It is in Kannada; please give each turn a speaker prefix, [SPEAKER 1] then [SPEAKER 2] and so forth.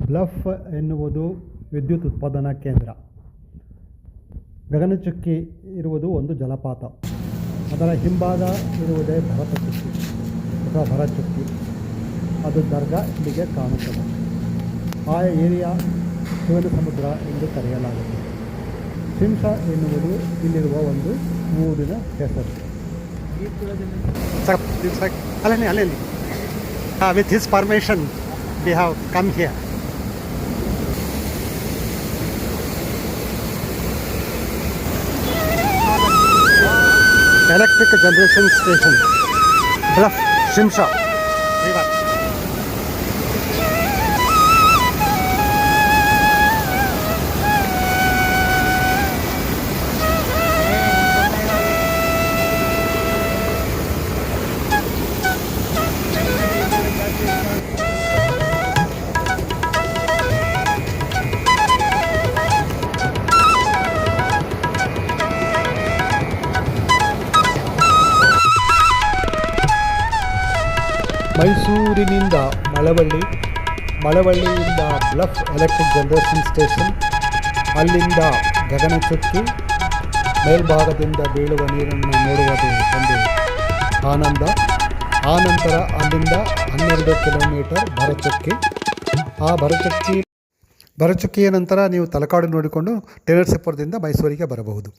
[SPEAKER 1] ಬ್ಲಫ್ ಎನ್ನುವುದು ವಿದ್ಯುತ್ ಉತ್ಪಾದನಾ ಕೇಂದ್ರ. ಗಗನಚುಕ್ಕಿ ಇರುವುದು ಒಂದು ಜಲಪಾತ. ಅದರ ಹಿಂಭಾಗ ಇರುವುದೇ ಭರತಚುಕ್ಕಿ ಅಥವಾ ಭರಚುಕ್ಕಿ. ಅದು ದರ್ಗಾ ಇಲ್ಲಿಗೆ ಕಾಣುತ್ತದೆ. ಆ ಏರಿಯಾ ಶಿವನ ಸಮುದ್ರ ಎಂದು ಕರೆಯಲಾಗುತ್ತದೆ. ಶಿಂಷಾ ಎನ್ನುವುದು ಇಲ್ಲಿರುವ ಒಂದು ಊರಿನ ಹೆಸರು. ಅಲ್ಲೇ with his permission we have come here. Electric generation station, Bluff, Shimsha river. ಮೈಸೂರಿನಿಂದ ಮಳವಳ್ಳಿಯಿಂದ ಬ್ಲಫ್ ಎಲೆಕ್ಟ್ರಿಕ್ ಜನರೇಷನ್ ಸ್ಟೇಷನ್, ಅಲ್ಲಿಂದ ಗಗನಚುಕ್ಕಿ, ಮೇಲ್ಭಾಗದಿಂದ ಬೀಳುವ ನೀರನ್ನು ನೋಡುವುದು ಒಂದು ಆನಂದ. ಆನಂತರ ಅಲ್ಲಿಂದ 12 ಕಿಲೋಮೀಟರ್ ಭರಚುಕ್ಕಿ. ಆ ಭರಚುಕ್ಕಿಯ ನಂತರ ನೀವು ತಲಕಾಡು ನೋಡಿಕೊಂಡು ಟಿ.ನರಸೀಪುರದಿಂದ ಮೈಸೂರಿಗೆ ಬರಬಹುದು.